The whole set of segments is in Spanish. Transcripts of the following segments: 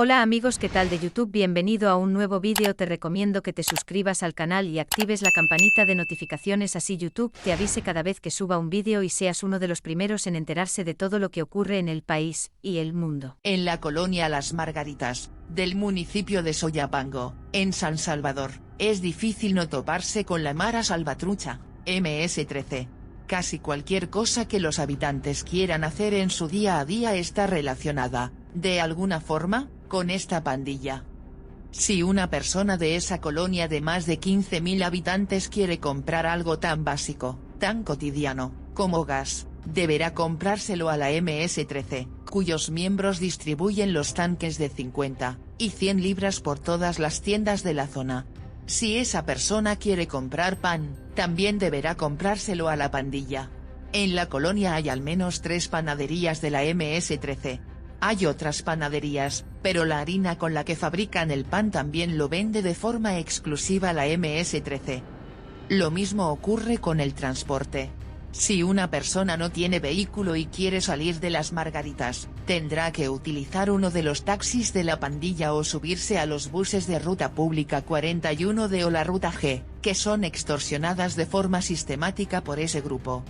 Hola amigos, ¿qué tal de YouTube? Bienvenido a un nuevo vídeo. Te recomiendo que te suscribas al canal y actives la campanita de notificaciones, así YouTube te avise cada vez que suba un vídeo y seas uno de los primeros en enterarse de todo lo que ocurre en el país y el mundo. En la colonia Las Margaritas, del municipio de Soyapango, en San Salvador, es difícil no toparse con la Mara Salvatrucha, MS-13. Casi cualquier cosa que los habitantes quieran hacer en su día a día está relacionada, de alguna forma, con esta pandilla. Si una persona de esa colonia de más de 15.000 habitantes quiere comprar algo tan básico, tan cotidiano, como gas, deberá comprárselo a la MS-13, cuyos miembros distribuyen los tanques de 50 y 100 libras por todas las tiendas de la zona. Si esa persona quiere comprar pan, también deberá comprárselo a la pandilla. En la colonia hay al menos 3 panaderías de la MS-13. Hay otras panaderías, pero la harina con la que fabrican el pan también lo vende de forma exclusiva la MS-13. Lo mismo ocurre con el transporte. Si una persona no tiene vehículo y quiere salir de Las Margaritas, tendrá que utilizar uno de los taxis de la pandilla o subirse a los buses de Ruta Pública 41D o la Ruta G, que son extorsionadas de forma sistemática por ese grupo.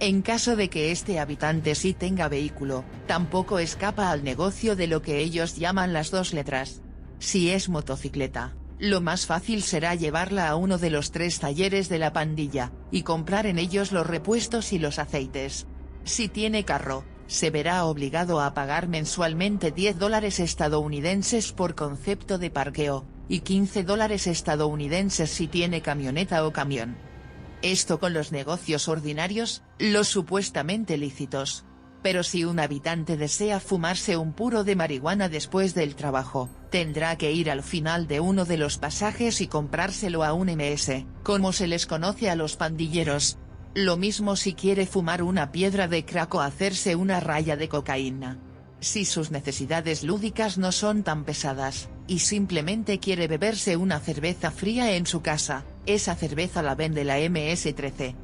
En caso de que este habitante sí tenga vehículo, tampoco escapa al negocio de lo que ellos llaman las 2 letras. Si es motocicleta, lo más fácil será llevarla a uno de los 3 talleres de la pandilla, y comprar en ellos los repuestos y los aceites. Si tiene carro, se verá obligado a pagar mensualmente $10 estadounidenses por concepto de parqueo, y $15 estadounidenses si tiene camioneta o camión. Esto con los negocios ordinarios, los supuestamente lícitos. Pero si un habitante desea fumarse un puro de marihuana después del trabajo, tendrá que ir al final de uno de los pasajes y comprárselo a un MS, como se les conoce a los pandilleros. Lo mismo si quiere fumar una piedra de crack o hacerse una raya de cocaína. Si sus necesidades lúdicas no son tan pesadas, y simplemente quiere beberse una cerveza fría en su casa, esa cerveza la vende la MS-13.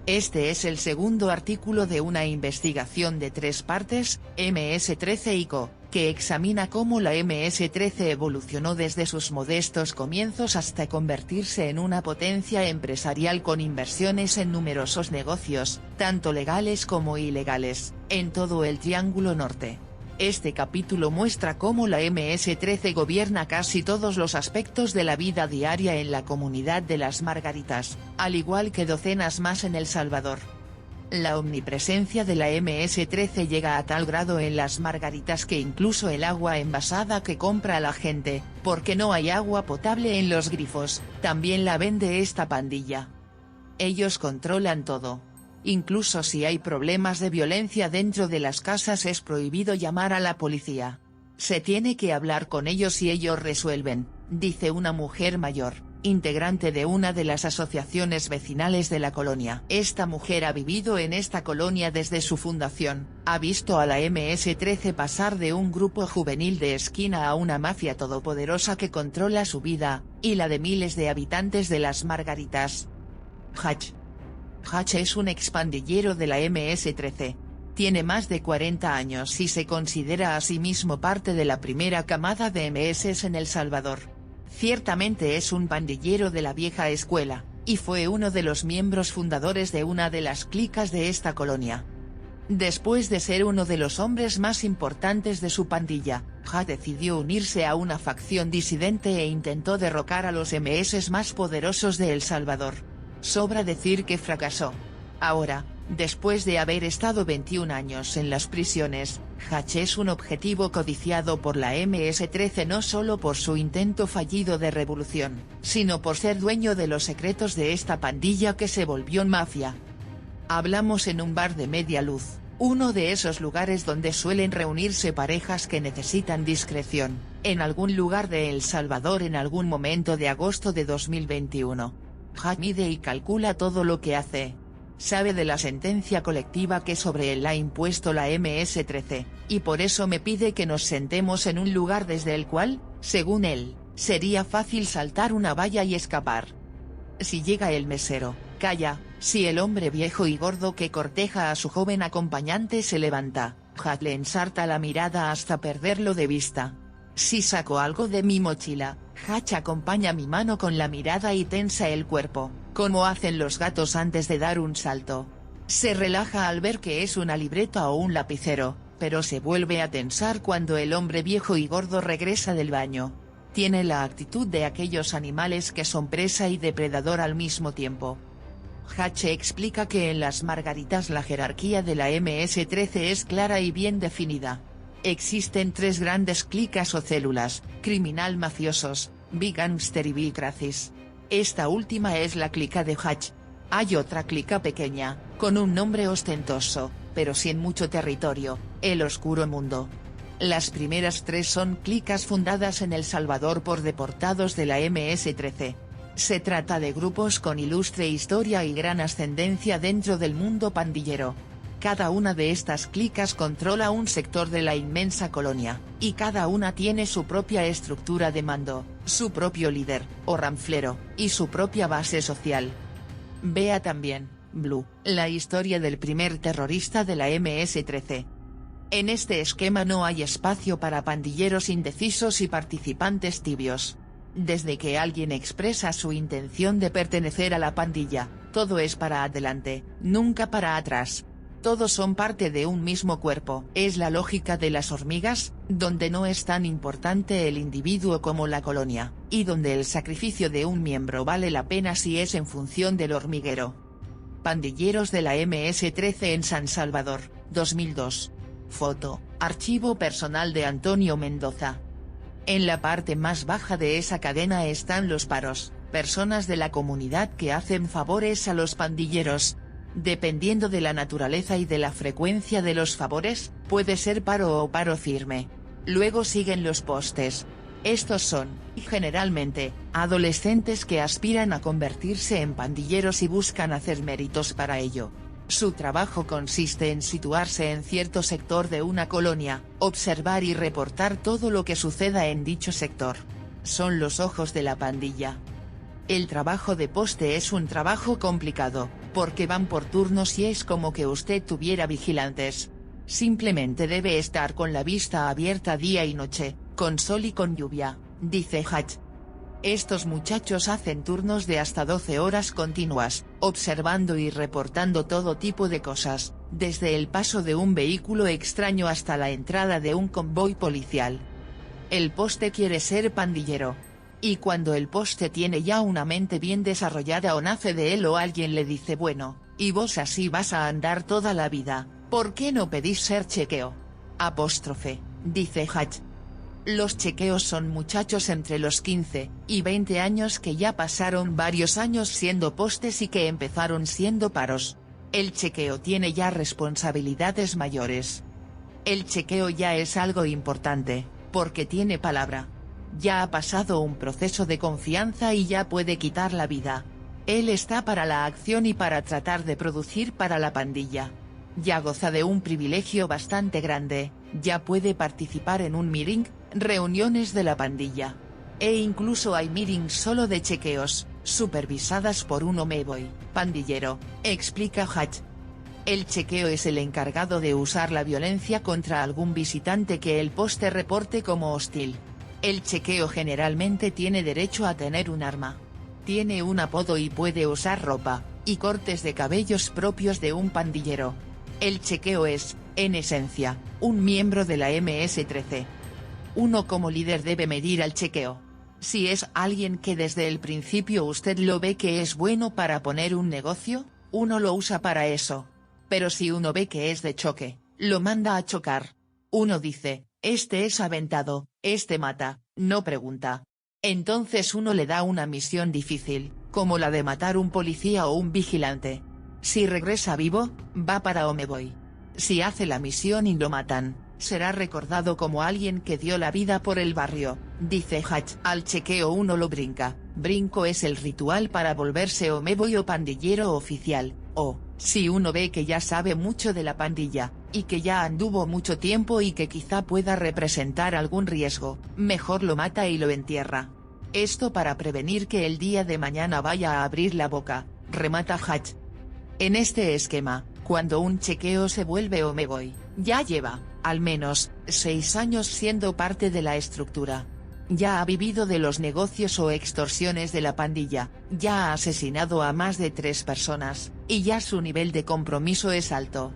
Este es el segundo artículo de una investigación de 3 partes, MS-13 y Co., que examina cómo la MS-13 evolucionó desde sus modestos comienzos hasta convertirse en una potencia empresarial con inversiones en numerosos negocios, tanto legales como ilegales, en todo el Triángulo Norte. Este capítulo muestra cómo la MS-13 gobierna casi todos los aspectos de la vida diaria en la comunidad de Las Margaritas, al igual que docenas más en El Salvador. La omnipresencia de la MS-13 llega a tal grado en Las Margaritas que incluso el agua envasada que compra la gente, porque no hay agua potable en los grifos, también la vende esta pandilla. Ellos controlan todo. Incluso si hay problemas de violencia dentro de las casas es prohibido llamar a la policía. Se tiene que hablar con ellos y ellos resuelven, dice una mujer mayor, integrante de una de las asociaciones vecinales de la colonia. Esta mujer ha vivido en esta colonia desde su fundación, ha visto a la MS-13 pasar de un grupo juvenil de esquina a una mafia todopoderosa que controla su vida, y la de miles de habitantes de Las Margaritas. Hatch es un expandillero de la MS-13. Tiene más de 40 años y se considera a sí mismo parte de la primera camada de MS en El Salvador. Ciertamente es un pandillero de la vieja escuela, y fue uno de los miembros fundadores de una de las clicas de esta colonia. Después de ser uno de los hombres más importantes de su pandilla, Hatch decidió unirse a una facción disidente e intentó derrocar a los MS más poderosos de El Salvador. Sobra decir que fracasó. Ahora, después de haber estado 21 años en las prisiones, Hatch es un objetivo codiciado por la MS-13 no solo por su intento fallido de revolución, sino por ser dueño de los secretos de esta pandilla que se volvió mafia. Hablamos en un bar de media luz, uno de esos lugares donde suelen reunirse parejas que necesitan discreción, en algún lugar de El Salvador en algún momento de agosto de 2021. Hatch mide y calcula todo lo que hace. Sabe de la sentencia colectiva que sobre él ha impuesto la MS-13, y por eso me pide que nos sentemos en un lugar desde el cual, según él, sería fácil saltar una valla y escapar. Si llega el mesero, calla, si el hombre viejo y gordo que corteja a su joven acompañante se levanta, Hatch le ensarta la mirada hasta perderlo de vista. Si saco algo de mi mochila, Hatch acompaña mi mano con la mirada y tensa el cuerpo, como hacen los gatos antes de dar un salto. Se relaja al ver que es una libreta o un lapicero, pero se vuelve a tensar cuando el hombre viejo y gordo regresa del baño. Tiene la actitud de aquellos animales que son presa y depredador al mismo tiempo. Hatch explica que en las margaritas la jerarquía de la MS-13 es clara y bien definida. Existen 3 grandes clicas o células: criminal mafiosos, big gangster y big racis. Esta última es la clica de Hatch. Hay otra clica pequeña, con un nombre ostentoso, pero sin mucho territorio: el oscuro mundo. Las primeras 3 son clicas fundadas en El Salvador por deportados de la MS-13. Se trata de grupos con ilustre historia y gran ascendencia dentro del mundo pandillero. Cada una de estas clicas controla un sector de la inmensa colonia, y cada una tiene su propia estructura de mando, su propio líder, o ranflero, y su propia base social. Vea también, Blue, la historia del primer terrorista de la MS-13. En este esquema no hay espacio para pandilleros indecisos y participantes tibios. Desde que alguien expresa su intención de pertenecer a la pandilla, todo es para adelante, nunca para atrás. Todos son parte de un mismo cuerpo. Es la lógica de las hormigas, donde no es tan importante el individuo como la colonia, y donde el sacrificio de un miembro vale la pena si es en función del hormiguero. Pandilleros de la MS-13 en San Salvador, 2002. Foto, archivo personal de Antonio Mendoza. En la parte más baja de esa cadena están los paros, personas de la comunidad que hacen favores a los pandilleros. Dependiendo de la naturaleza y de la frecuencia de los favores, puede ser paro o paro firme. Luego siguen los postes. Estos son, generalmente, adolescentes que aspiran a convertirse en pandilleros y buscan hacer méritos para ello. Su trabajo consiste en situarse en cierto sector de una colonia, observar y reportar todo lo que suceda en dicho sector. Son los ojos de la pandilla. El trabajo de poste es un trabajo complicado, porque van por turnos y es como que usted tuviera vigilantes. Simplemente debe estar con la vista abierta día y noche, con sol y con lluvia, dice Hatch. Estos muchachos hacen turnos de hasta 12 horas continuas, observando y reportando todo tipo de cosas, desde el paso de un vehículo extraño hasta la entrada de un convoy policial. El poste quiere ser pandillero. Y cuando el poste tiene ya una mente bien desarrollada o nace de él o alguien le dice bueno, y vos así vas a andar toda la vida, ¿por qué no pedís ser chequeo? Apóstrofe, dice Hatch. Los chequeos son muchachos entre los 15 y 20 años que ya pasaron varios años siendo postes y que empezaron siendo paros. El chequeo tiene ya responsabilidades mayores. El chequeo ya es algo importante, porque tiene palabra. Ya ha pasado un proceso de confianza y ya puede quitar la vida. Él está para la acción y para tratar de producir para la pandilla. Ya goza de un privilegio bastante grande, ya puede participar en un meeting, reuniones de la pandilla. E incluso hay meetings solo de chequeos, supervisadas por un homeboy, pandillero, explica Hatch. El chequeo es el encargado de usar la violencia contra algún visitante que el poste reporte como hostil. El chequeo generalmente tiene derecho a tener un arma. Tiene un apodo y puede usar ropa, y cortes de cabellos propios de un pandillero. El chequeo es, en esencia, un miembro de la MS-13. Uno como líder debe medir al chequeo. Si es alguien que desde el principio usted lo ve que es bueno para poner un negocio, uno lo usa para eso. Pero si uno ve que es de choque, lo manda a chocar. Uno dice, este es aventado, este mata, no pregunta. Entonces uno le da una misión difícil, como la de matar un policía o un vigilante. Si regresa vivo, va para Homeboy. Si hace la misión y lo matan, será recordado como alguien que dio la vida por el barrio, dice Hatch. Al chequeo uno lo brinca. Brinco es el ritual para volverse Homeboy o pandillero oficial, o, si uno ve que ya sabe mucho de la pandilla, y que ya anduvo mucho tiempo y que quizá pueda representar algún riesgo, mejor lo mata y lo entierra. Esto para prevenir que el día de mañana vaya a abrir la boca, remata Hatch. En este esquema, cuando un chequeo se vuelve Homeboy, ya lleva, al menos 6 años siendo parte de la estructura. Ya ha vivido de los negocios o extorsiones de la pandilla, ya ha asesinado a más de 3 personas, y ya su nivel de compromiso es alto.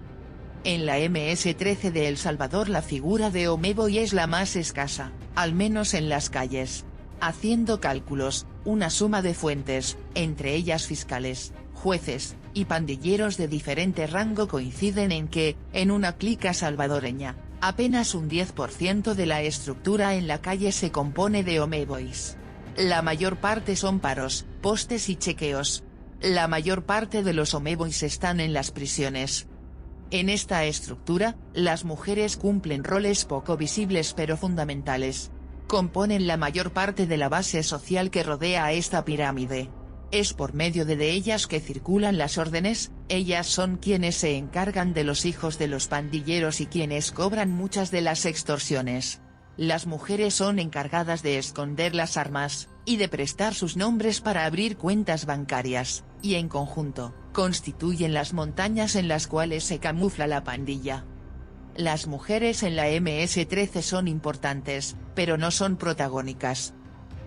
En la MS-13 de El Salvador la figura de Omeboy es la más escasa, al menos en las calles. Haciendo cálculos, una suma de fuentes, entre ellas fiscales, jueces, y pandilleros de diferente rango coinciden en que, en una clica salvadoreña, apenas un 10% de la estructura en la calle se compone de Omeboys. La mayor parte son paros, postes y chequeos. La mayor parte de los Omeboys están en las prisiones. En esta estructura, las mujeres cumplen roles poco visibles pero fundamentales. Componen la mayor parte de la base social que rodea a esta pirámide. Es por medio de ellas que circulan las órdenes, ellas son quienes se encargan de los hijos de los pandilleros y quienes cobran muchas de las extorsiones. Las mujeres son encargadas de esconder las armas, y de prestar sus nombres para abrir cuentas bancarias, y en conjunto, constituyen las montañas en las cuales se camufla la pandilla. Las mujeres en la MS-13 son importantes, pero no son protagónicas.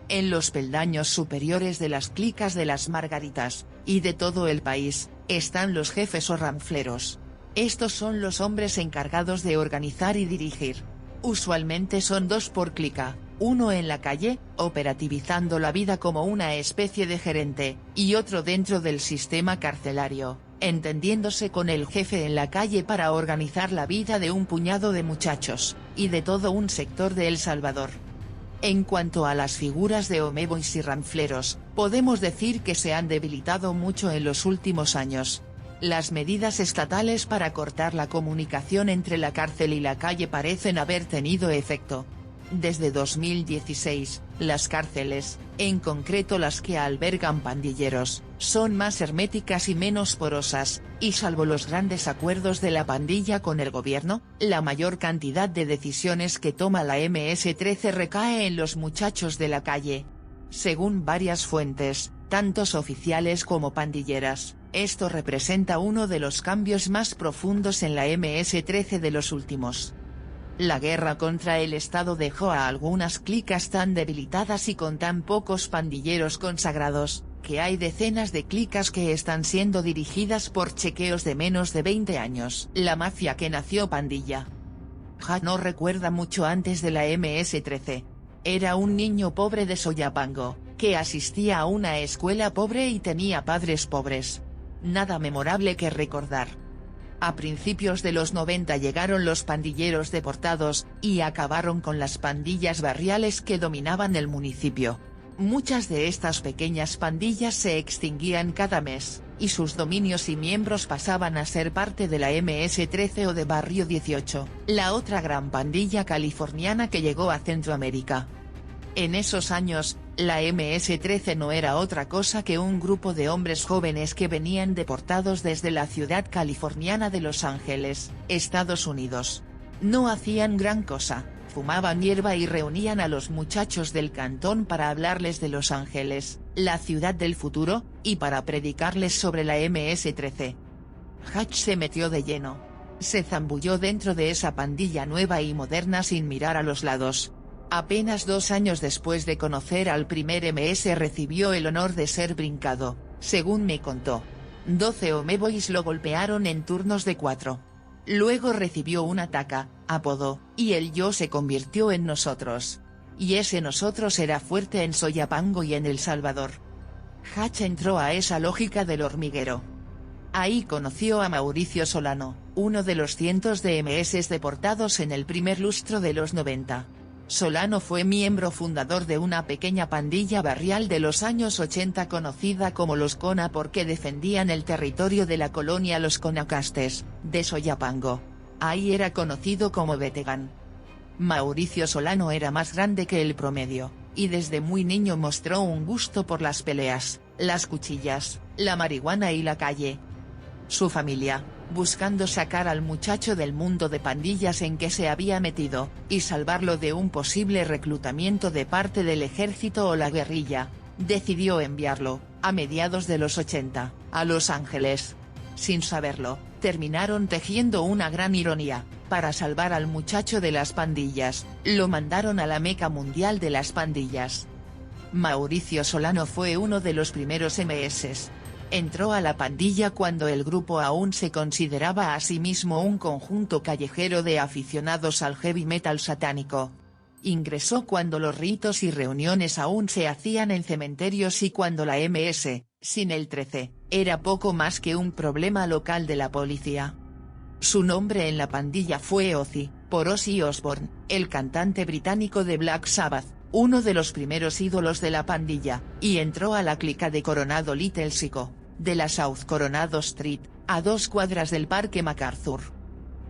En los peldaños superiores de las clicas de las Margaritas, y de todo el país, están los jefes o ranfleros. Estos son los hombres encargados de organizar y dirigir. Usualmente son 2 por clica, uno en la calle, operativizando la vida como una especie de gerente, y otro dentro del sistema carcelario, entendiéndose con el jefe en la calle para organizar la vida de un puñado de muchachos, y de todo un sector de El Salvador. En cuanto a las figuras de Omeboys y ranfleros, podemos decir que se han debilitado mucho en los últimos años. Las medidas estatales para cortar la comunicación entre la cárcel y la calle parecen haber tenido efecto. Desde 2016, las cárceles, en concreto las que albergan pandilleros, son más herméticas y menos porosas, y salvo los grandes acuerdos de la pandilla con el gobierno, la mayor cantidad de decisiones que toma la MS-13 recae en los muchachos de la calle. Según varias fuentes, tantos oficiales como pandilleras, esto representa uno de los cambios más profundos en la MS-13 de los últimos. La guerra contra el Estado dejó a algunas clicas tan debilitadas y con tan pocos pandilleros consagrados, que hay decenas de clicas que están siendo dirigidas por chequeos de menos de 20 años. La mafia que nació pandilla. Hatch no recuerda mucho antes de la MS-13. Era un niño pobre de Soyapango, que asistía a una escuela pobre y tenía padres pobres. Nada memorable que recordar. A principios de los 90 llegaron los pandilleros deportados, y acabaron con las pandillas barriales que dominaban el municipio. Muchas de estas pequeñas pandillas se extinguían cada mes, y sus dominios y miembros pasaban a ser parte de la MS-13 o de Barrio 18, la otra gran pandilla californiana que llegó a Centroamérica. En esos años, la MS-13 no era otra cosa que un grupo de hombres jóvenes que venían deportados desde la ciudad californiana de Los Ángeles, Estados Unidos. No hacían gran cosa, fumaban hierba y reunían a los muchachos del cantón para hablarles de Los Ángeles, la ciudad del futuro, y para predicarles sobre la MS-13. Hatch se metió de lleno. Se zambulló dentro de esa pandilla nueva y moderna sin mirar a los lados. Apenas 2 años después de conocer al primer MS recibió el honor de ser brincado, según me contó. 12 Omeboys lo golpearon en turnos de 4. Luego recibió un ataca, apodo, y el yo se convirtió en nosotros. Y ese nosotros era fuerte en Soyapango y en El Salvador. Hatch entró a esa lógica del hormiguero. Ahí conoció a Mauricio Solano, uno de los cientos de MS deportados en el primer lustro de los 90. Solano fue miembro fundador de una pequeña pandilla barrial de los años 80 conocida como los Cona porque defendían el territorio de la colonia Los Conacastes, de Soyapango. Ahí era conocido como Betegan. Mauricio Solano era más grande que el promedio, y desde muy niño mostró un gusto por las peleas, las cuchillas, la marihuana y la calle. Su familia, buscando sacar al muchacho del mundo de pandillas en que se había metido, y salvarlo de un posible reclutamiento de parte del ejército o la guerrilla, decidió enviarlo, a mediados de los 80, a Los Ángeles. Sin saberlo, terminaron tejiendo una gran ironía. Para salvar al muchacho de las pandillas, lo mandaron a la meca mundial de las pandillas. Mauricio Solano fue uno de los primeros MS. Entró a la pandilla cuando el grupo aún se consideraba a sí mismo un conjunto callejero de aficionados al heavy metal satánico. Ingresó cuando los ritos y reuniones aún se hacían en cementerios y cuando la MS, sin el 13, era poco más que un problema local de la policía. Su nombre en la pandilla fue Ozzy, por Ozzy Osbourne, el cantante británico de Black Sabbath, uno de los primeros ídolos de la pandilla, y entró a la clica de Coronado Little Chico, de la South Coronado Street, a 2 cuadras del Parque MacArthur.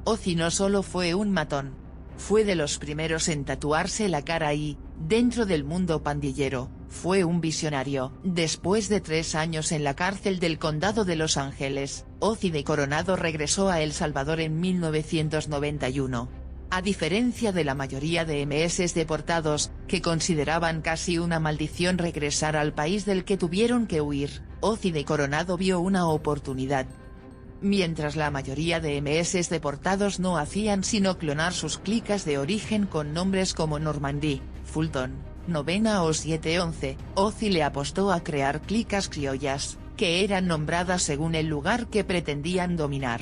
Ozzy no solo fue un matón. Fue de los primeros en tatuarse la cara y, dentro del mundo pandillero, fue un visionario. Después de 3 años en la cárcel del condado de Los Ángeles, Ozzy de Coronado regresó a El Salvador en 1991. A diferencia de la mayoría de MS deportados, que consideraban casi una maldición regresar al país del que tuvieron que huir, Ozzy de Coronado vio una oportunidad. Mientras la mayoría de MS deportados no hacían sino clonar sus clicas de origen con nombres como Normandy, Fulton, Novena o 711, Ozzy le apostó a crear clicas criollas, que eran nombradas según el lugar que pretendían dominar.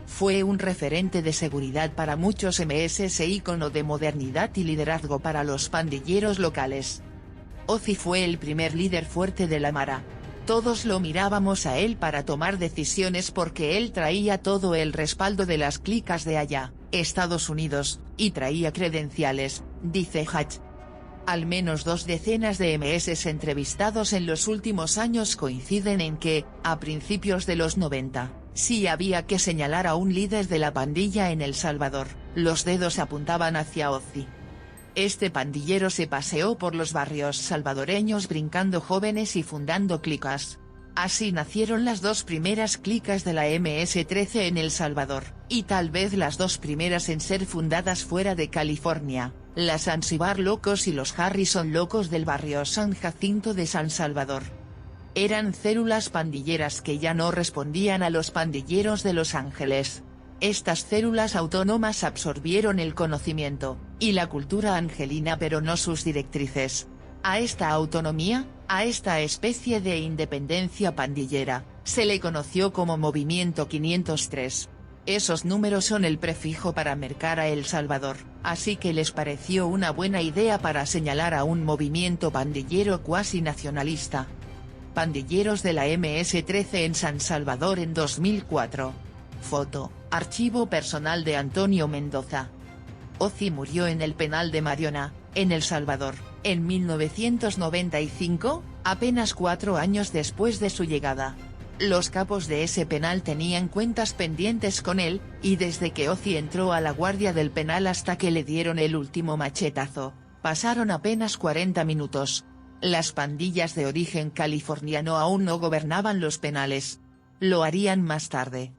Fue un referente de seguridad para muchos MS e ícono de modernidad y liderazgo para los pandilleros locales. Ozzy fue el primer líder fuerte de la Mara. Todos lo mirábamos a él para tomar decisiones porque él traía todo el respaldo de las clicas de allá, Estados Unidos, y traía credenciales, dice Hatch. Al menos 2 decenas de MS entrevistados en los últimos años coinciden en que, a principios de los 90, si había que señalar a un líder de la pandilla en El Salvador, los dedos apuntaban hacia Ozzy. Este pandillero se paseó por los barrios salvadoreños brincando jóvenes y fundando clicas. Así nacieron las 2 primeras clicas de la MS-13 en El Salvador, y tal vez las 2 primeras en ser fundadas fuera de California, las Zanzibar Locos y los Harrison Locos del barrio San Jacinto de San Salvador. Eran células pandilleras que ya no respondían a los pandilleros de Los Ángeles. Estas células autónomas absorbieron el conocimiento, y la cultura angelina pero no sus directrices. A esta autonomía, a esta especie de independencia pandillera, se le conoció como Movimiento 503. Esos números son el prefijo para marcar a El Salvador, así que les pareció una buena idea para señalar a un movimiento pandillero cuasi nacionalista. Pandilleros de la MS-13 en San Salvador en 2004. Foto, archivo personal de Antonio Mendoza. Ozzy murió en el penal de Mariona, en El Salvador, en 1995, apenas 4 años después de su llegada. Los capos de ese penal tenían cuentas pendientes con él, y desde que Ozzy entró a la guardia del penal hasta que le dieron el último machetazo, pasaron apenas 40 minutos. Las pandillas de origen californiano aún no gobernaban los penales. Lo harían más tarde.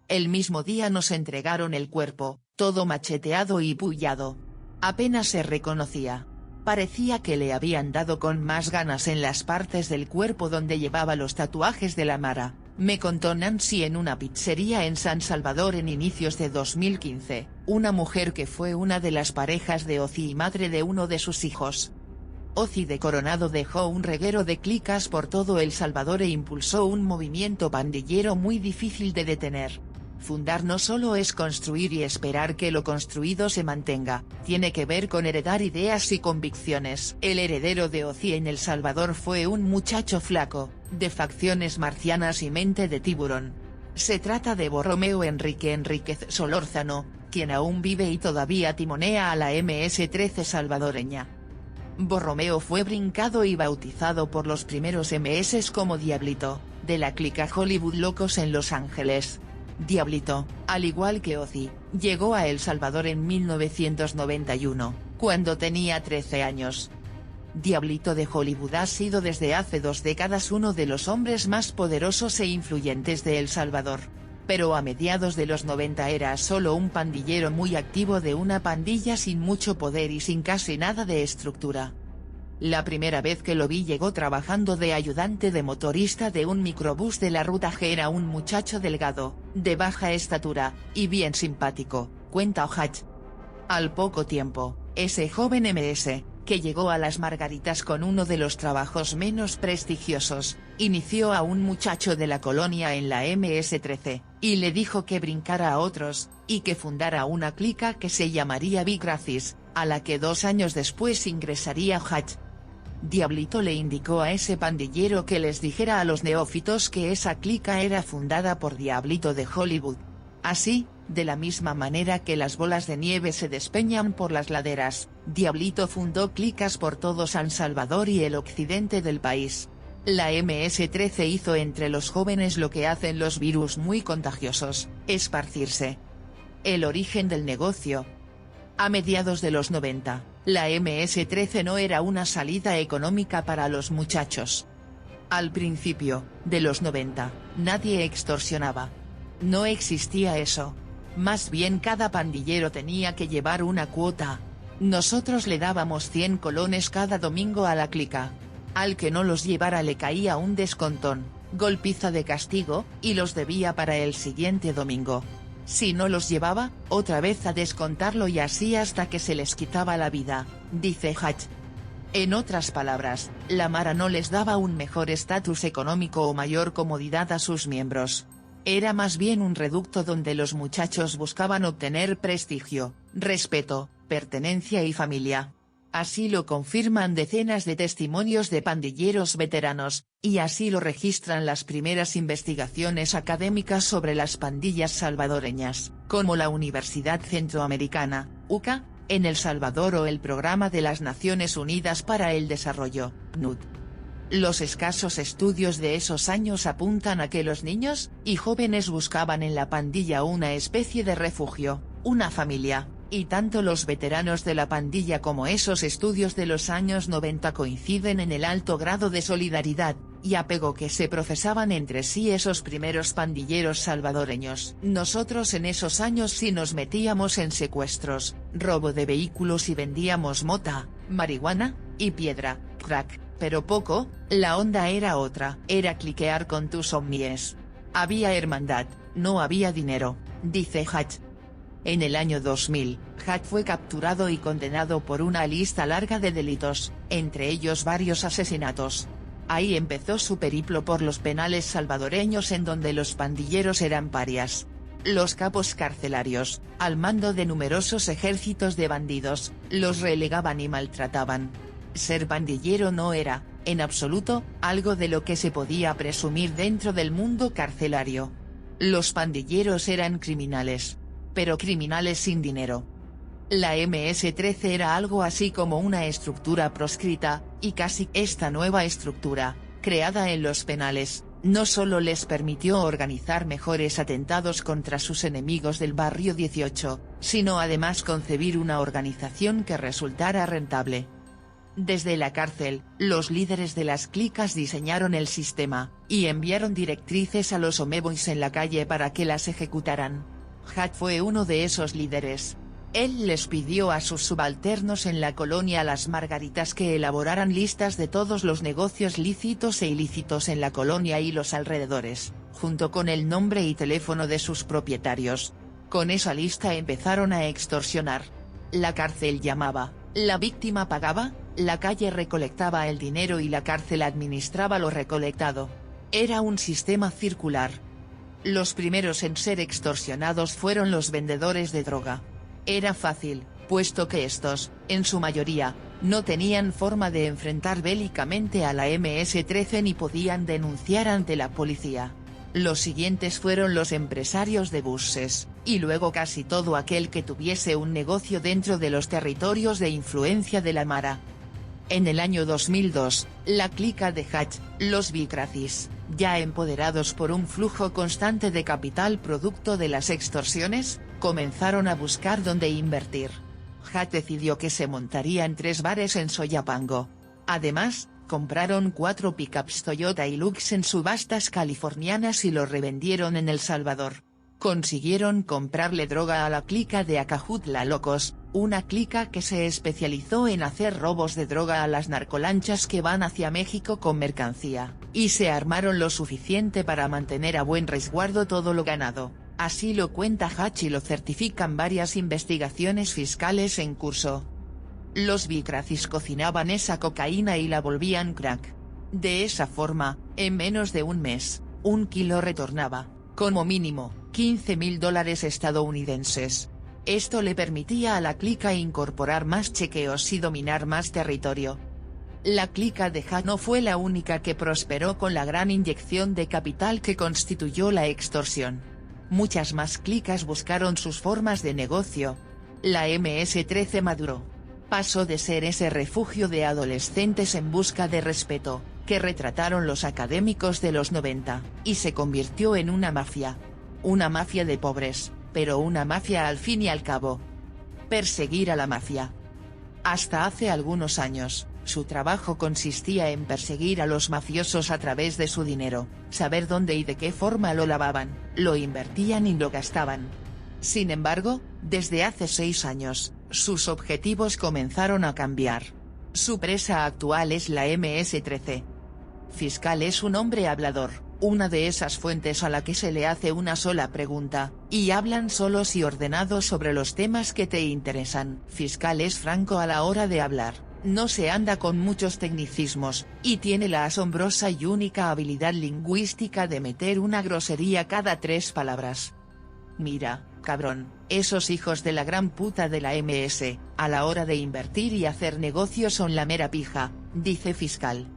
El mismo día nos entregaron el cuerpo, todo macheteado y pullado. Apenas se reconocía. Parecía que le habían dado con más ganas en las partes del cuerpo donde llevaba los tatuajes de la Mara, me contó Nancy en una pizzería en San Salvador en inicios de 2015, una mujer que fue una de las parejas de Ozzy y madre de uno de sus hijos. Ozzy de Coronado dejó un reguero de clicas por todo El Salvador e impulsó un movimiento pandillero muy difícil de detener. Fundar no solo es construir y esperar que lo construido se mantenga, tiene que ver con heredar ideas y convicciones. El heredero de Ozzy en El Salvador fue un muchacho flaco, de facciones marcianas y mente de tiburón. Se trata de Borromeo Enrique Enríquez Solórzano, quien aún vive y todavía timonea a la MS-13 salvadoreña. Borromeo fue brincado y bautizado por los primeros MS como Diablito, de la clica Hollywood Locos en Los Ángeles. Diablito, al igual que Ozzy, llegó a El Salvador en 1991, cuando tenía 13 años. Diablito de Hollywood ha sido desde hace 2 décadas uno de los hombres más poderosos e influyentes de El Salvador. Pero a mediados de los 90 era solo un pandillero muy activo de una pandilla sin mucho poder y sin casi nada de estructura. La primera vez que lo vi llegó trabajando de ayudante de motorista de un microbús de la ruta G. Era un muchacho delgado, de baja estatura, y bien simpático, cuenta Hatch. Al poco tiempo, ese joven MS, que llegó a Las Margaritas con uno de los trabajos menos prestigiosos, inició a un muchacho de la colonia en la MS-13, y le dijo que brincara a otros, y que fundara una clica que se llamaría Big Racis, a la que 2 años después ingresaría Hatch. Diablito le indicó a ese pandillero que les dijera a los neófitos que esa clica era fundada por Diablito de Hollywood. Así, de la misma manera que las bolas de nieve se despeñan por las laderas, Diablito fundó clicas por todo San Salvador y el occidente del país. La MS-13 hizo entre los jóvenes lo que hacen los virus muy contagiosos, esparcirse. El origen del negocio. A mediados de los 90, la MS-13 no era una salida económica para los muchachos. Al principio, de los 90, nadie extorsionaba. No existía eso. Más bien cada pandillero tenía que llevar una cuota. Nosotros le dábamos 100 colones cada domingo a la clica. Al que no los llevara le caía un descontón, golpiza de castigo, y los debía para el siguiente domingo. Si no los llevaba, otra vez a descontarlo y así hasta que se les quitaba la vida, dice Hatch. En otras palabras, la Mara no les daba un mejor estatus económico o mayor comodidad a sus miembros. Era más bien un reducto donde los muchachos buscaban obtener prestigio, respeto, pertenencia y familia. Así lo confirman decenas de testimonios de pandilleros veteranos, y así lo registran las primeras investigaciones académicas sobre las pandillas salvadoreñas, como la Universidad Centroamericana, UCA, en El Salvador o el Programa de las Naciones Unidas para el Desarrollo, PNUD. Los escasos estudios de esos años apuntan a que los niños y jóvenes buscaban en la pandilla una especie de refugio, una familia. Y tanto los veteranos de la pandilla como esos estudios de los años 90 coinciden en el alto grado de solidaridad y apego que se profesaban entre sí esos primeros pandilleros salvadoreños. Nosotros en esos años sí nos metíamos en secuestros, robo de vehículos y vendíamos mota, marihuana, y piedra, crack, pero poco. La onda era otra, era cliquear con tus homies. Había hermandad, no había dinero, dice Hatch. En el año 2000, Hatch fue capturado y condenado por una lista larga de delitos, entre ellos varios asesinatos. Ahí empezó su periplo por los penales salvadoreños en donde los pandilleros eran parias. Los capos carcelarios, al mando de numerosos ejércitos de bandidos, los relegaban y maltrataban. Ser pandillero no era, en absoluto, algo de lo que se podía presumir dentro del mundo carcelario. Los pandilleros eran criminales. Pero criminales sin dinero. La MS-13 era algo así como una estructura proscrita, y casi esta nueva estructura, creada en los penales, no solo les permitió organizar mejores atentados contra sus enemigos del barrio 18, sino además concebir una organización que resultara rentable. Desde la cárcel, los líderes de las clicas diseñaron el sistema, y enviaron directrices a los homeboys en la calle para que las ejecutaran. Hatch fue uno de esos líderes. Él les pidió a sus subalternos en la colonia Las Margaritas que elaboraran listas de todos los negocios lícitos e ilícitos en la colonia y los alrededores, junto con el nombre y teléfono de sus propietarios. Con esa lista empezaron a extorsionar. La cárcel llamaba, la víctima pagaba, la calle recolectaba el dinero y la cárcel administraba lo recolectado. Era un sistema circular. Los primeros en ser extorsionados fueron los vendedores de droga. Era fácil, puesto que estos, en su mayoría, no tenían forma de enfrentar bélicamente a la MS-13 ni podían denunciar ante la policía. Los siguientes fueron los empresarios de buses, y luego casi todo aquel que tuviese un negocio dentro de los territorios de influencia de la Mara. En el año 2002, la clica de Hatch, los Big Racis, ya empoderados por un flujo constante de capital producto de las extorsiones, comenzaron a buscar dónde invertir. Hatch decidió que se montarían 3 bares en Soyapango. Además, compraron 4 pickups Toyota Hilux en subastas californianas y los revendieron en El Salvador. consiguieron comprarle droga a la clica de Acajutla Locos, una clica que se especializó en hacer robos de droga a las narcolanchas que van hacia México con mercancía, y se armaron lo suficiente para mantener a buen resguardo todo lo ganado. Así lo cuenta Hatch y lo certifican varias investigaciones fiscales en curso. Los Bicracis cocinaban esa cocaína y la volvían crack. De esa forma, en menos de un mes, 1 kilo retornaba, como mínimo, $15.000 estadounidenses. Esto le permitía a la clica incorporar más chequeos y dominar más territorio. La clica de Hatch no fue la única que prosperó con la gran inyección de capital que constituyó la extorsión. Muchas más clicas buscaron sus formas de negocio. La MS-13 maduró. Pasó de ser ese refugio de adolescentes en busca de respeto, que retrataron los académicos de los 90, y se convirtió en una mafia. Una mafia de pobres, pero una mafia al fin y al cabo. Perseguir a la mafia. Hasta hace algunos años, su trabajo consistía en perseguir a los mafiosos a través de su dinero, saber dónde y de qué forma lo lavaban, lo invertían y lo gastaban. Sin embargo, desde hace 6 años, sus objetivos comenzaron a cambiar. Su presa actual es la MS-13. Fiscal es un hombre hablador, una de esas fuentes a la que se le hace una sola pregunta, y hablan solos y ordenados sobre los temas que te interesan. Fiscal es franco a la hora de hablar, no se anda con muchos tecnicismos, y tiene la asombrosa y única habilidad lingüística de meter una grosería cada 3 palabras. Mira, cabrón, esos hijos de la gran puta de la MS, a la hora de invertir y hacer negocios son la mera pija, dice Fiscal.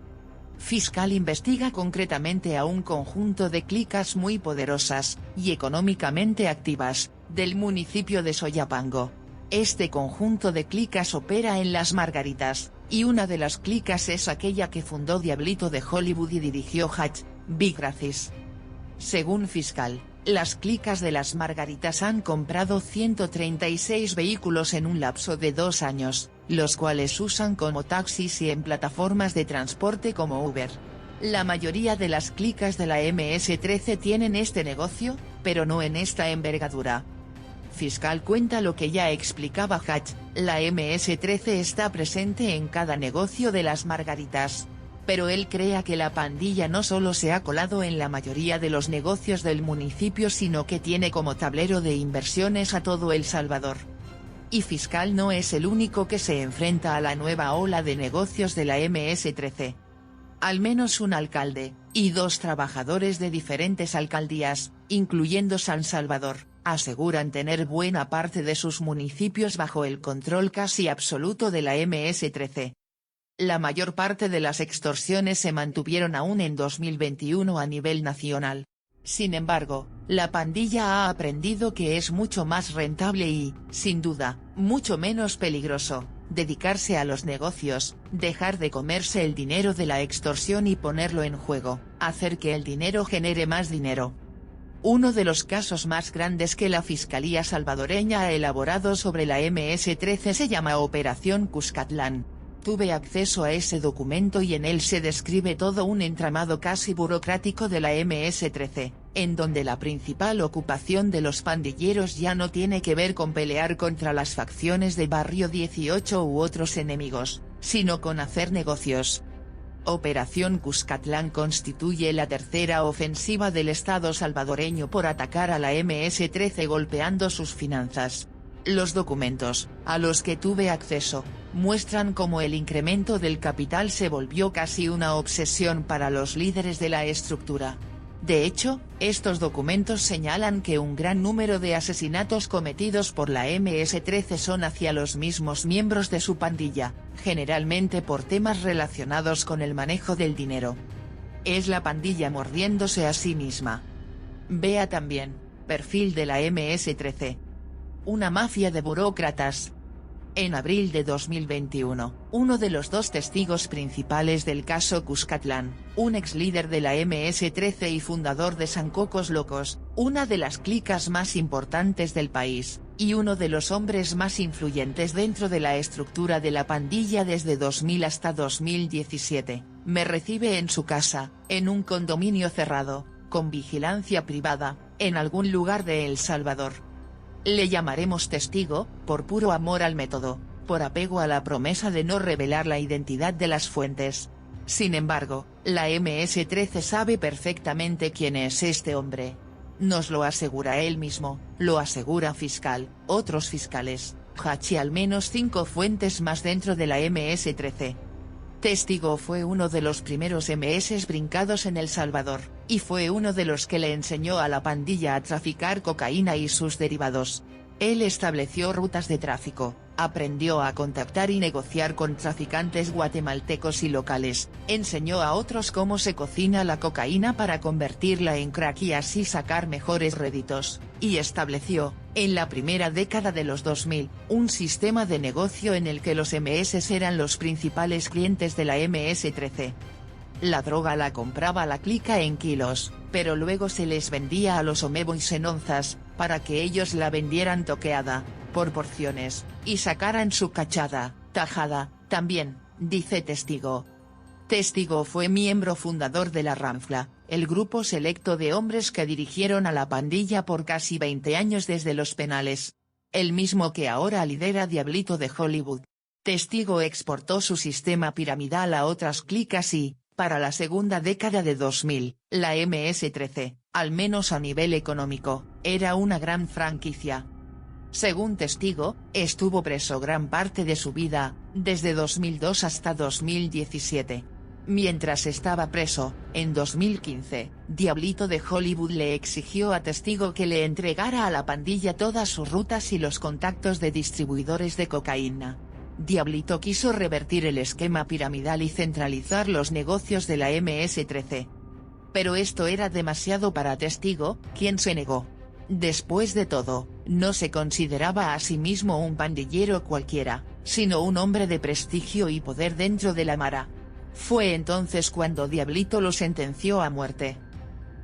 Fiscal investiga concretamente a un conjunto de clicas muy poderosas, y económicamente activas, del municipio de Soyapango. Este conjunto de clicas opera en Las Margaritas, y una de las clicas es aquella que fundó Diablito de Hollywood y dirigió Hatch, Bicracis. Según Fiscal, las clicas de Las Margaritas han comprado 136 vehículos en un lapso de 2 años, los cuales usan como taxis y en plataformas de transporte como Uber. La mayoría de las clicas de la MS-13 tienen este negocio, pero no en esta envergadura. Fiscal cuenta lo que ya explicaba Hatch, la MS-13 está presente en cada negocio de Las Margaritas. Pero él crea que la pandilla no solo se ha colado en la mayoría de los negocios del municipio sino que tiene como tablero de inversiones a todo El Salvador. Y Fiscal no es el único que se enfrenta a la nueva ola de negocios de la MS-13. Al menos un alcalde, y 2 trabajadores de diferentes alcaldías, incluyendo San Salvador, aseguran tener buena parte de sus municipios bajo el control casi absoluto de la MS-13. La mayor parte de las extorsiones se mantuvieron aún en 2021 a nivel nacional. Sin embargo, la pandilla ha aprendido que es mucho más rentable y, sin duda, mucho menos peligroso, dedicarse a los negocios, dejar de comerse el dinero de la extorsión y ponerlo en juego, hacer que el dinero genere más dinero. Uno de los casos más grandes que la Fiscalía salvadoreña ha elaborado sobre la MS-13 se llama Operación Cuscatlán. Tuve acceso a ese documento y en él se describe todo un entramado casi burocrático de la MS-13, en donde la principal ocupación de los pandilleros ya no tiene que ver con pelear contra las facciones de Barrio 18 u otros enemigos, sino con hacer negocios. Operación Cuscatlán constituye la tercera ofensiva del Estado salvadoreño por atacar a la MS-13 golpeando sus finanzas. Los documentos, a los que tuve acceso, muestran cómo el incremento del capital se volvió casi una obsesión para los líderes de la estructura. De hecho, estos documentos señalan que un gran número de asesinatos cometidos por la MS-13 son hacia los mismos miembros de su pandilla, generalmente por temas relacionados con el manejo del dinero. Es la pandilla mordiéndose a sí misma. Vea también, perfil de la MS-13. Una mafia de burócratas. En abril de 2021, uno de los 2 testigos principales del caso Cuscatlán, un ex líder de la MS-13 y fundador de San Cocos Locos, una de las clicas más importantes del país, y uno de los hombres más influyentes dentro de la estructura de la pandilla desde 2000 hasta 2017, me recibe en su casa, en un condominio cerrado, con vigilancia privada, en algún lugar de El Salvador. Le llamaremos testigo, por puro amor al método, por apego a la promesa de no revelar la identidad de las fuentes. Sin embargo, la MS-13 sabe perfectamente quién es este hombre. Nos lo asegura él mismo, lo asegura fiscal, otros fiscales, Hatch y al menos 5 fuentes más dentro de la MS-13. Testigo fue uno de los primeros MS brincados en El Salvador, y fue uno de los que le enseñó a la pandilla a traficar cocaína y sus derivados. Él estableció rutas de tráfico, aprendió a contactar y negociar con traficantes guatemaltecos y locales, enseñó a otros cómo se cocina la cocaína para convertirla en crack y así sacar mejores réditos, y estableció, en la primera década de los 2000, un sistema de negocio en el que los MS eran los principales clientes de la MS-13. La droga la compraba la clica en kilos, pero luego se les vendía a los Omeboys en onzas, para que ellos la vendieran toqueada, por porciones, y sacaran su cachada, tajada, también, dice Testigo. Testigo fue miembro fundador de la Ramfla, el grupo selecto de hombres que dirigieron a la pandilla por casi 20 años desde los penales. El mismo que ahora lidera Diablito de Hollywood. Testigo exportó su sistema piramidal a otras clicas y, para la segunda década de 2000, la MS-13, al menos a nivel económico, era una gran franquicia. Según Testigo, estuvo preso gran parte de su vida, desde 2002 hasta 2017. Mientras estaba preso, en 2015, Diablito de Hollywood le exigió a Testigo que le entregara a la pandilla todas sus rutas y los contactos de distribuidores de cocaína. Diablito quiso revertir el esquema piramidal y centralizar los negocios de la MS-13. Pero esto era demasiado para Testigo, quien se negó. Después de todo, no se consideraba a sí mismo un pandillero cualquiera, sino un hombre de prestigio y poder dentro de la Mara. Fue entonces cuando Diablito lo sentenció a muerte.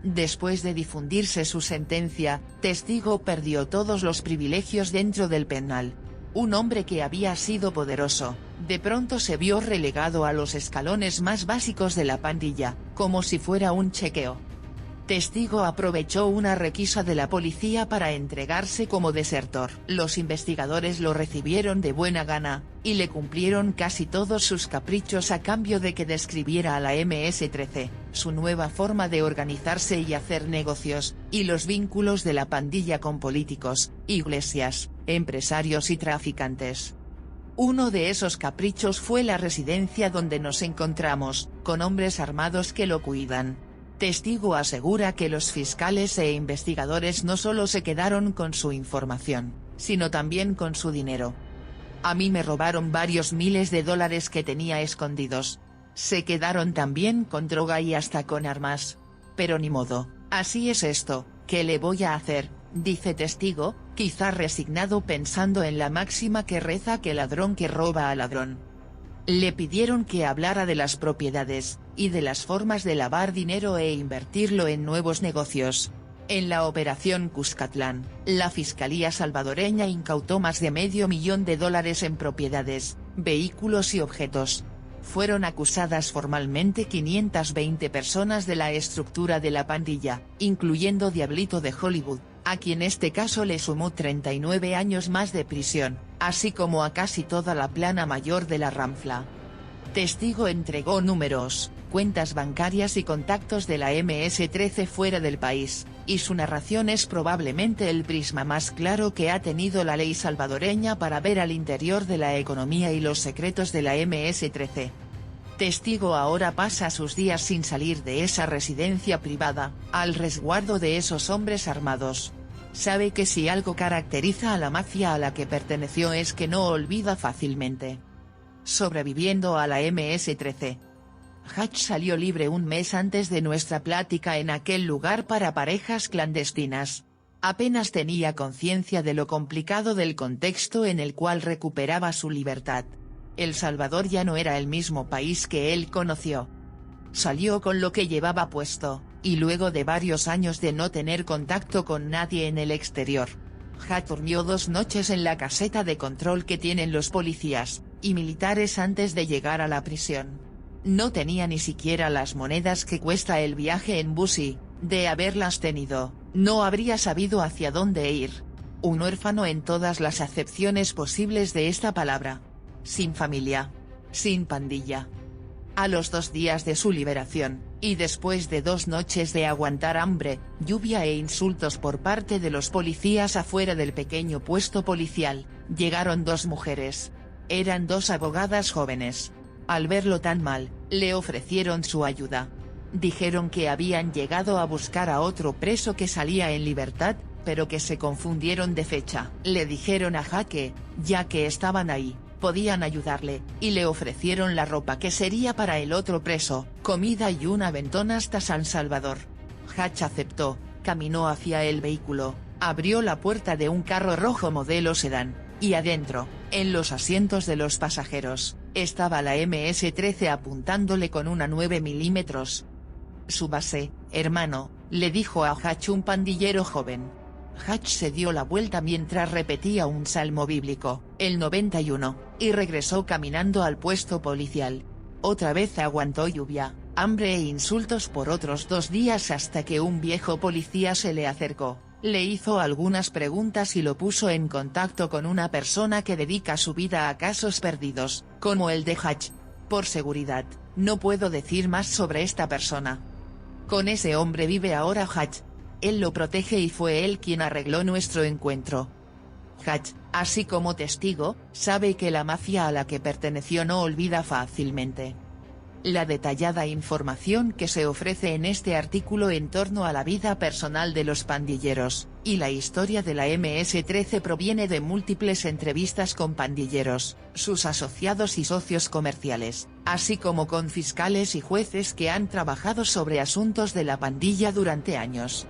Después de difundirse su sentencia, Testigo perdió todos los privilegios dentro del penal. Un hombre que había sido poderoso, de pronto se vio relegado a los escalones más básicos de la pandilla, como si fuera un chequeo. Testigo aprovechó una requisa de la policía para entregarse como desertor. Los investigadores lo recibieron de buena gana, y le cumplieron casi todos sus caprichos a cambio de que describiera a la MS-13, su nueva forma de organizarse y hacer negocios, y los vínculos de la pandilla con políticos, iglesias, empresarios y traficantes. Uno de esos caprichos fue la residencia donde nos encontramos, con hombres armados que lo cuidan. Testigo asegura que los fiscales e investigadores no solo se quedaron con su información, sino también con su dinero. A mí me robaron varios miles de dólares que tenía escondidos. Se quedaron también con droga y hasta con armas. Pero ni modo, así es esto, ¿qué le voy a hacer?, dice Testigo, quizá resignado pensando en la máxima que reza que ladrón que roba a ladrón. Le pidieron que hablara de las propiedades, y de las formas de lavar dinero e invertirlo en nuevos negocios. En la operación Cuscatlán, la Fiscalía salvadoreña incautó más de $500,000 en propiedades, vehículos y objetos. Fueron acusadas formalmente 520 personas de la estructura de la pandilla, incluyendo Diablito de Hollywood, a quien este caso le sumó 39 años más de prisión, así como a casi toda la plana mayor de la Ramfla. Testigo entregó números, cuentas bancarias y contactos de la MS-13 fuera del país, y su narración es probablemente el prisma más claro que ha tenido la ley salvadoreña para ver al interior de la economía y los secretos de la MS-13. Testigo ahora pasa sus días sin salir de esa residencia privada, al resguardo de esos hombres armados. Sabe que si algo caracteriza a la mafia a la que perteneció es que no olvida fácilmente. Sobreviviendo a la MS-13. Hatch salió libre un mes antes de nuestra plática en aquel lugar para parejas clandestinas. Apenas tenía conciencia de lo complicado del contexto en el cual recuperaba su libertad. El Salvador ya no era el mismo país que él conoció. Salió con lo que llevaba puesto, y luego de varios años de no tener contacto con nadie en el exterior. Hatch durmió 2 noches en la caseta de control que tienen los policías y militares antes de llegar a la prisión. No tenía ni siquiera las monedas que cuesta el viaje en bus y, de haberlas tenido, No habría sabido hacia dónde ir. Un huérfano en todas las acepciones posibles de esta palabra. Sin familia. Sin pandilla. A los 2 días de su liberación, y después de 2 noches de aguantar hambre, lluvia e insultos por parte de los policías afuera del pequeño puesto policial, llegaron 2 mujeres. Eran 2 abogadas jóvenes. Al verlo tan mal, le ofrecieron su ayuda. Dijeron que habían llegado a buscar a otro preso que salía en libertad, pero que se confundieron de fecha. Le dijeron a Jaque, ya que estaban ahí, podían ayudarle, y le ofrecieron la ropa que sería para el otro preso, comida y un aventón hasta San Salvador. Hatch aceptó, caminó hacia el vehículo, abrió la puerta de un carro rojo modelo sedán, y adentro, en los asientos de los pasajeros, estaba la MS-13 apuntándole con una 9 milímetros. «Súbase, hermano», le dijo a Hatch un pandillero joven. Hatch se dio la vuelta mientras repetía un salmo bíblico, el 91, y regresó caminando al puesto policial. Otra vez aguantó lluvia, hambre e insultos por otros 2 días hasta que un viejo policía se le acercó, le hizo algunas preguntas y lo puso en contacto con una persona que dedica su vida a casos perdidos, como el de Hatch. Por seguridad, no puedo decir más sobre esta persona. Con ese hombre vive ahora Hatch. Él lo protege y fue él quien arregló nuestro encuentro. Hatch, así como testigo, sabe que la mafia a la que perteneció no olvida fácilmente. La detallada información que se ofrece en este artículo en torno a la vida personal de los pandilleros, y la historia de la MS-13 proviene de múltiples entrevistas con pandilleros, sus asociados y socios comerciales, así como con fiscales y jueces que han trabajado sobre asuntos de la pandilla durante años.